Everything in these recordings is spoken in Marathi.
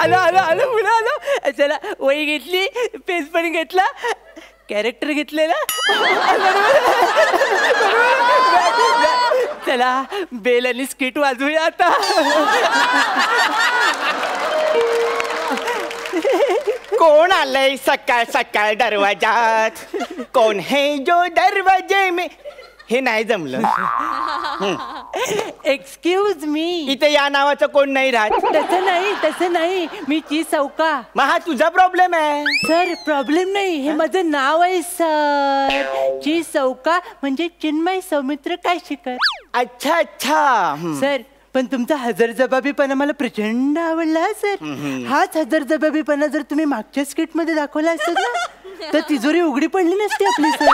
आलो आलो आलो पुन्हा आलो. चला वही घेतली, पेज पण घेतला, कॅरेक्टर घेतलेला. चला बेल आणि स्किट वाजवूया आता. कोण आलंय सकाळ सकाळ दरवाजात? कोण है जो दरवाजे में? हे नाही जमलं. Excuse me. इथे या नावाचं कोण नाही राहत. तसं नाही मी चीज चौका. मग हा तुझा प्रॉब्लेम आहे. सर प्रॉब्लेम नाही, हे माझं नाव आहे सर. चीज चौका म्हणजे चिन्मय सौमित्र काशीकर. अच्छा अच्छा. सर पण तुमचा हजरजबाबीपणा मला प्रचंड आवडला सर. हाच हजरजबाबीपणा जर तुम्ही मागच्या स्किट मध्ये दाखवला असत ना तर तिजोरी उघडी पडली नसती आपली सर.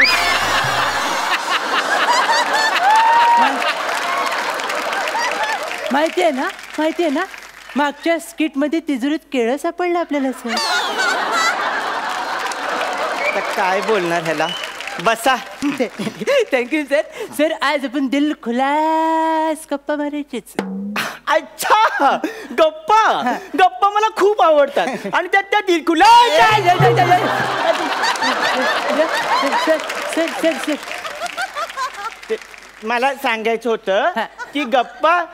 माहिती आहे ना मागच्या स्किट मध्ये तिजोरीत केळं सापडलं आपल्याला सर. काय बोलणार ह्याला. बसा. Thank you sir. सर आज आपण दिल खुलास गप्पा मारायचीच. अच्छा गप्पा मला खूप आवडतात आणि त्यात त्या दिलखुला. मला सांगायचं होतं की गप्पा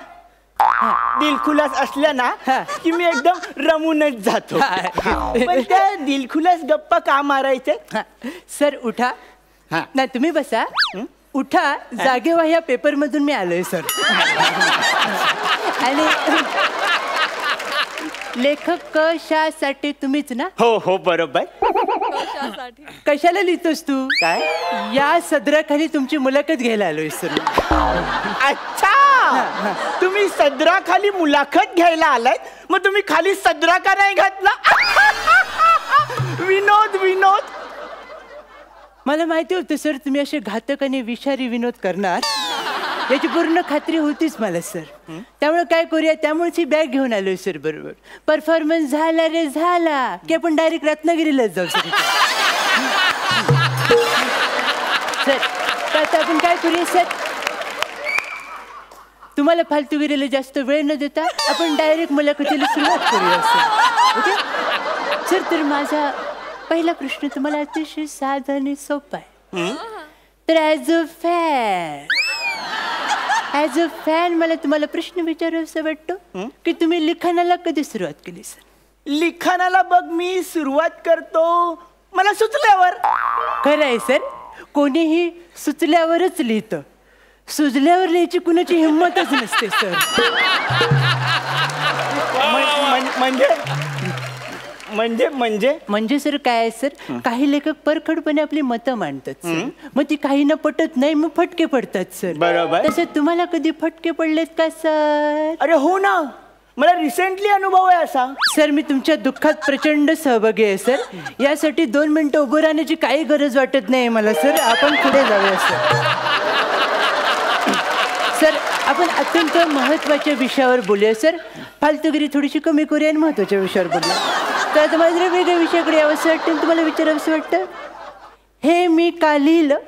दिलखुलास असल्या ना की मी एकदम रमूनच जातो. पण त्या दिलखुलास गप्पा का मारायचे? सर उठा. नाही तुम्ही बसा. उठा जागे व्हा. या पेपर मधून मी आलोय सर. आणि लेखक कशासाठी तुम्हीच ना? हो हो बरोबर. कशाला लिहितोस तू? काय? या सदराखाली तुमची मुलाखत घ्यायला आलोय सर. अच्छा तुम्ही सदराखाली मुलाखत घ्यायला आलाय. मग तुम्ही खाली सदरा का नाही घातला? विनोद. मला माहिती होतं सर तुम्ही असे घातक आणि विषारी विनोद करणार. याची पूर्ण खात्री होतीच मला सर. त्यामुळे काय करूया, त्यामुळेच ही बॅग घेऊन आलोय सर. बरोबर परफॉर्मन्स झाला रे झाला की आपण डायरेक्ट रत्नागिरीलाच जाऊ सर. सर आता आपण काय करूया सर, तुम्हाला फालतूगिरीला जास्त वेळ न देता आपण डायरेक्ट मुलाखतीला सुरुवात करूया सर. Okay sir. तर माझा पहिला प्रश्न तुम्हाला अतिशय साधा आणि सोपा आहे. तर ॲज अ फॅन मला तुम्हाला प्रश्न विचारायचा वाटतो की तुम्ही लिखाणाला कधी सुरुवात केली सर? लिखाणाला बघ मी सुरुवात करतो मला सुचल्यावर. खरं आहे सर. कोणीही सुचल्यावरच लिहितं. सुजल्यावर लिहायची कुणाची हिंमतच नसते सर. म्हणजे सर काय आहे सर, काही लेखक परखडपणे आपली मतं मांडतात सर. मग ती काहींना पटत नाही, मग फटके पडतात सर. बरोबर. तसं तुम्हाला कधी फटके पडलेत का सर? अरे हो ना, मला रिसेंटली अनुभव आहे असा. सर मी तुमच्या दुःखात प्रचंड सहभागी आहे सर. यासाठी 2 मिनिटं उभं राहण्याची काही गरज वाटत नाही मला सर. आपण पुढे जाऊया सर. आपण अत्यंत महत्वाच्या विषयावर बोलूया सर. फालतूगिरी थोडीशी कमी करूया आणि महत्वाच्या विषयावर बोलूया. तर आता मला जरा वेगळ्या विषयाकडे यावंसं वाटतं, तुम्हाला विचारावंसं वाटतं. हे मी का लिहिलं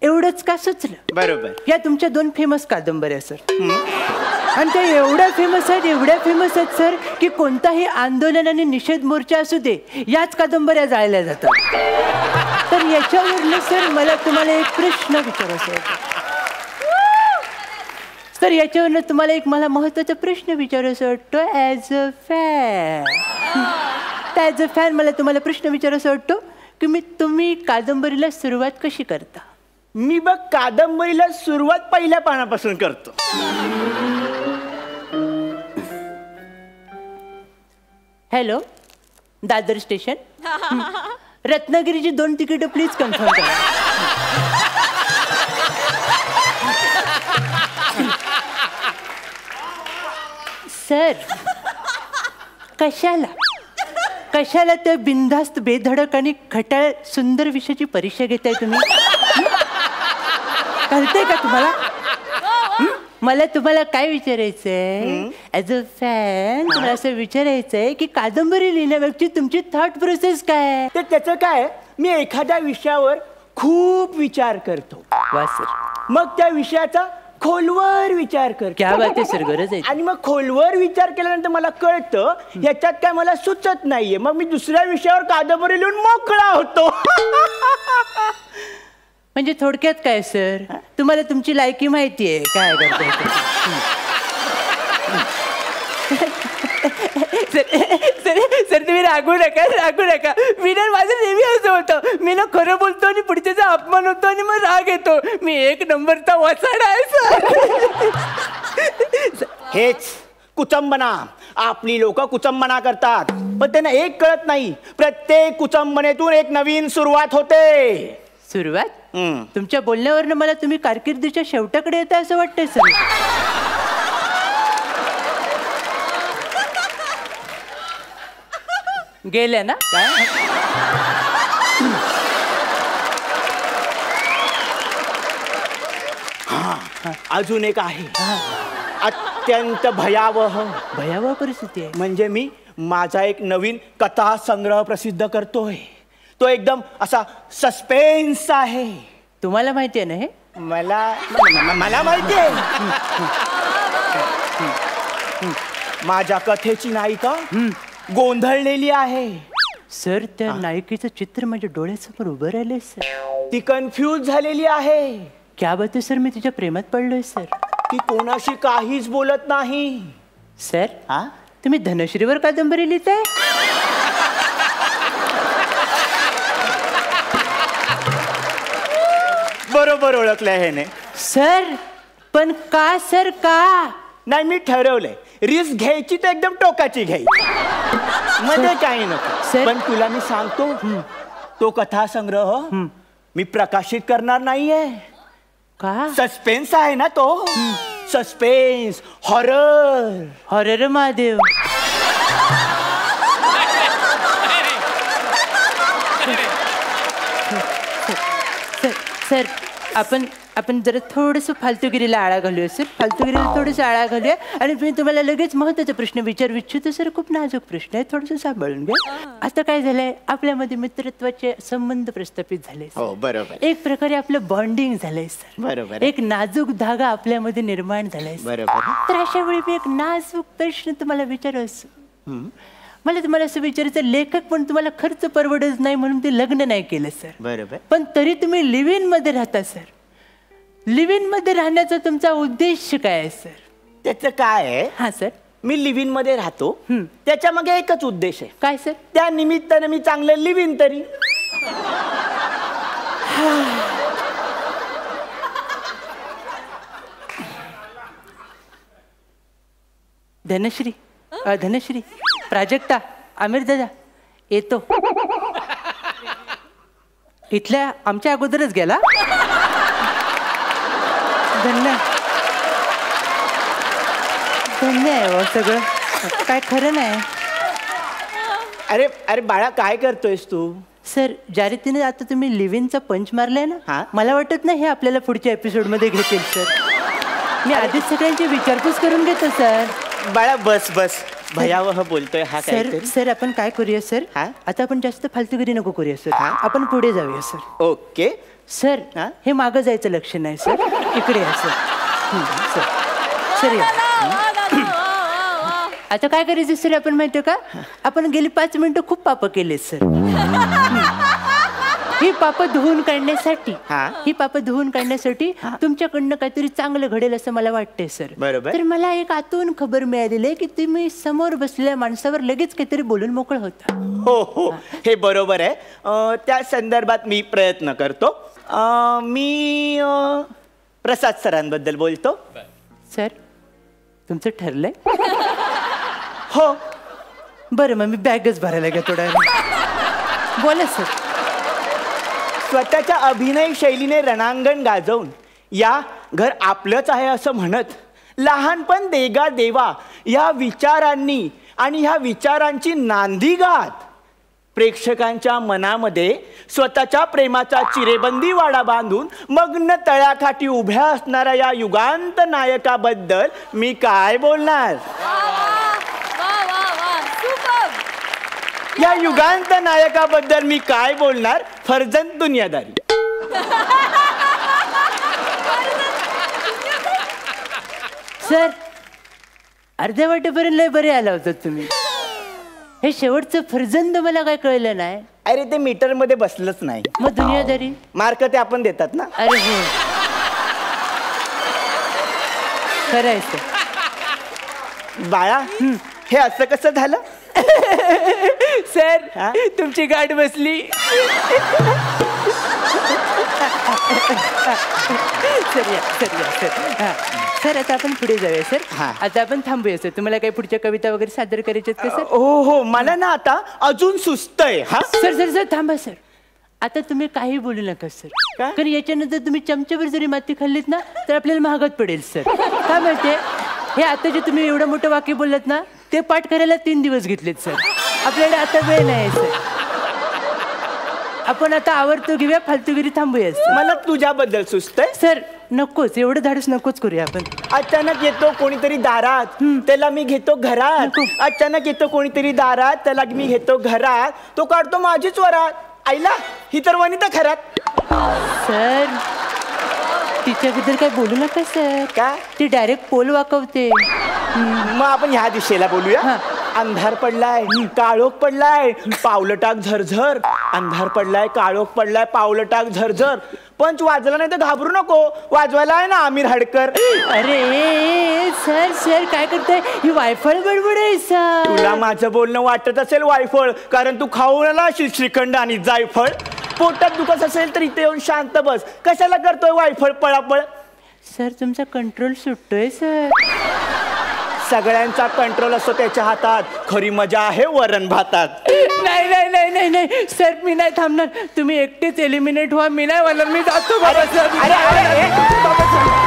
एवढंच का सुचलं? बरोबर. या तुमच्या 2 फेमस कादंबऱ्या सर. आणि त्या एवढ्या फेमस आहेत सर की कोणताही आंदोलन आणि निषेध मोर्चा असू दे याच कादंबऱ्या जाळल्या जातात. तर याच्यावरनं सर मला तुम्हाला एक प्रश्न विचारायचा होता. तर याच्यावरनं तुम्हाला एक मला महत्वाचा प्रश्न विचारायचा वाटतो. ॲज अ फॅन मला तुम्हाला प्रश्न विचारायचा वाटतो की तुम्ही कादंबरीला सुरुवात कशी करता? मी बघ कादंबरीला सुरुवात पहिल्या पानापासून करतो. Hello Dadar station. रत्नागिरीची 2 तिकीट प्लीज कन्फर्म करा. सर कशाला त्या बिनधास्त बेधडक आणि खटाळ सुंदर विषयाची परीक्षा घेताय तुम्ही? कळतंय का तुम्हाला? मला तुम्हाला काय विचारायचंय, ॲज अ फॅन तुम्हाला असं विचारायचंय की कादंबरी लिहिण्यामागची तुमची थॉट प्रोसेस काय? तर त्याचं काय, मी एखाद्या विषयावर खूप विचार करतो. वा सर. मग त्या विषयाचा खोलवर विचार कर. क्या बात आहे सर, गरज आहे. आणि मग खोलवर विचार केल्यानंतर मला कळतं ह्याच्यात काय मला सुचत नाहीये. मग मी दुसऱ्या विषयावर कादंबरी लिहून मोकळा होतो. म्हणजे थोडक्यात काय सर, तुम्हाला तुमची लायकी माहिती आहे काय करताय. सर तुम्ही रागू नका. मी ना माझं नेहमी असं होतं, मी ना खरं बोलतो आणि पुढच्याचा अपमान होतो आणि मग राग येतो. मी एक नंबरचा वसाडा आहे सर. हेच कुचंबना. आपली लोक कुचंबना करतात, पण त्यांना एक कळत नाही, प्रत्येक कुचंबनेतून एक नवीन सुरुवात होते. सुरुवात? तुमच्या बोलण्यावरनं मला तुम्ही कारकिर्दीच्या शेवटाकडे येता असं वाटतंय सर. गेल्या ना काय? अजून एक आहे, अत्यंत भयावह परिस्थिती आहे. म्हणजे मी माझा एक नवीन कथा संग्रह प्रसिद्ध करतोय. तो एकदम असा सस्पेन्स आहे. तुम्हाला माहिती आहे ना हे? मला माहिती आहे. माझ्या कथेची नायिका गोंधळलेली आहे. सर त्या नायिकेचं चित्र माझ्या डोळ्यासमोर उभं राहिलंय सर. ती कन्फ्यूज झालेली आहे. क्या बात आहे सर, मी तुझ्या प्रेमात पडलोय सर. ती कोणाशी काहीच बोलत नाही. सर तुम्ही धनश्रीवर कादंबरी लिहिताय? बरोबर ओळखलंय ह्याने. सर पण का सर का? नाही, मी ठरवलंय रिस्क घ्यायची तर एकदम टोकाची घ्यायची, मध्ये काही नको. पण तुला मी सांगतो, तो कथा संग्रह मी प्रकाशित करणार नाहीये. का? सस्पेन्स आहे ना तो. Suspense, horror Mahadev. सर आपण जरा थोडंसं फालतूगिरीला आळा घालूया सर. फालतूगिरीला थोडंसं आळा घालूया. आणि मी तुम्हाला लगेच महत्त्वाचा प्रश्न विचारू इच्छितो सर. खूप नाजूक प्रश्न आहे, थोडंसं सांभाळून घ्या. आता काय झालंय, आपल्यामध्ये मित्रत्वाचे संबंध प्रस्थापित झाले. हो बरोबर. एक प्रकारे आपलं बॉन्डिंग झालंय सर. बरोबर. एक नाजूक धागा आपल्यामध्ये निर्माण झालाय. बरोबर. तर अशा वेळी मी एक नाजूक प्रश्न तुम्हाला विचारू असं. मला तुम्हाला असं विचारायचं, लेखक पण तुम्हाला खर्च परवडत नाही म्हणून ते लग्न नाही केलं सर. बरोबर. पण तरी तुम्ही लिव्ह इन मध्ये राहता सर. लिव्ह इन मध्ये राहण्याचा तुमचा उद्देश काय आहे सर? त्याचं काय आहे? हा सर, मी लिव्ह इन मध्ये राहतो, त्याच्या मागे एकच उद्देश आहे. काय सर? त्या निमित्तानं मी चांगलं लिव्ह इन तरी. धनश्री, प्राजक्ता, आमिर दादा येतो. इथल्या आमच्या अगोदरच गेला. धन्य आहे सगळं, काय खरं नाही. अरे अरे बाळा, काय करतोयस तू? सर ज्या रीतीने आता तुम्ही लिव्ह इनचा पंच मारलाय ना, मला वाटत नाही हे आपल्याला पुढच्या एपिसोड मध्ये घेतील सर. मी आधीच सगळ्यांची विचारपूस करून घेतो सर. बाळा बस भयावह बोलतोय हा. सर आपण काय करूया सर, आता आपण जास्त फालतूगिरी नको करूया सर. आपण पुढे जाऊया सर. Okay sir. हे मागं जायचं लक्षण नाही सर, इकडे या सर. सर या. आता काय करायचं सर आपण माहितीये का, आपण गेली 5 मिनिटं खूप पाप केले सर. ही पाप धुवून काढण्यासाठी तुमच्याकडनं काहीतरी चांगलं घडेल असं मला वाटतंय सर. बरोबर. तर मला एक आतून खबर मिळालेली आहे की तुम्ही समोर बसलेल्या माणसावर लगेच काहीतरी बोलून मोकळ होता. हो, हे बरोबर आहे. त्या संदर्भात मी प्रयत्न करतो. मी प्रसाद सरांबद्दल बोलतो. सर तुमचं ठरलंय? हो. बरं मग मी बॅगच भरायला घ्या थोड्या. बोला सर. स्वतःच्या अभिनय शैलीने रणांगण गाजवून या घर आपलंच आहे असं म्हणत लहानपण देगा देवा या विचारांनी आणि ह्या विचारांची नांदी गात प्रेक्षकांच्या मनामध्ये स्वतःच्या प्रेमाचा चिरेबंदी वाडा बांधून मग्न तळ्याकाठी उभ्या असणाऱ्या या युगांत नायकाबद्दल मी काय बोलणार. या युगांत नायकाबद्दल मी काय बोलणार. फर्जंद दुनियादारी. सर अर्ध्या वाटेपर्यंत लय बरे आला होता तुम्ही. हे शेवटचं फर्जंद मला काय कळलं नाही. अरे ते मीटर मध्ये बसलंच नाही. मग दुनियादारी मार्क ते आपण देतात ना. अरे हो खरंय सर. बाळा हे असं कसं झालं. सर हा? तुमची गाठ बसली. सर या सर या सर. हा सर आता आपण पुढे जाऊया सर. हा. आता आपण थांबूया सर. तुम्हाला काही पुढच्या कविता वगैरे सादर करायच्यात का सर. हो हो मला ना आता अजून सुस्तय. हा सर सर सर थांबा सर. आता तुम्ही काही बोलू नका सर. का? कारण याच्यानंतर तुम्ही चमच्यावर जरी माती खाल्लीत ना तर आपल्याला महागात पडेल सर. काय माहितीये हे आता जे तुम्ही एवढं मोठं वाक्य बोललात ना ते पाठ करायला 3 दिवस घेतलेत सर. आपल्याकडे आता वेळ नाही सर. आपण आता आवडतो घेऊया फालतूगिरी थांबूया सर. मला तुझ्याबद्दल सुस्तय. सर नकोच एवढं धाडस नकोच करूया आपण. अचानक येतो कोणीतरी दारात त्याला मी घेतो घरात. नको. अचानक येतो कोणीतरी दारात त्याला मी घेतो घरात. तो काढतो माझीच वरात. आईला ही तर वनिता खरात. सर तिच्याबद्दल काय बोलू नका सर. का ती डायरेक्ट पोल वाकवते. मग आपण ह्या दिशेला बोलूया. हा. अंधार पडलाय काळोख पडलाय पावलं टाक झरझर. अंधार पडलाय काळोख पडलाय पावलं टाक झरझर. पंच वाजला नाही तर घाबरू नको. वाजवायला आहे ना आमिर हाडकर. अरे सर सर काय करताय ही वायफळ बडबड आहे सर. तुला माझं बोलणं वाटत असेल वायफळ कारण तू खाऊन आला असेल श्रीखंड आणि जायफळ. पोटात दुखत असेल तर इथे येऊन शांत बस. कशाला करतोय वायफळ पळापळ. सर तुमचा कंट्रोल सुटतोय सर. सगळ्यांचा कंट्रोल असतो त्याच्या हातात. खरी मजा आहे वरण भातात. नाही नाही नाही नाही नाही सर मी नाही थांबणार. तुम्ही एकटेच एलिमिनेट व्हा. मी नाही होणार. मी जातो बाबा सर. अरे अरे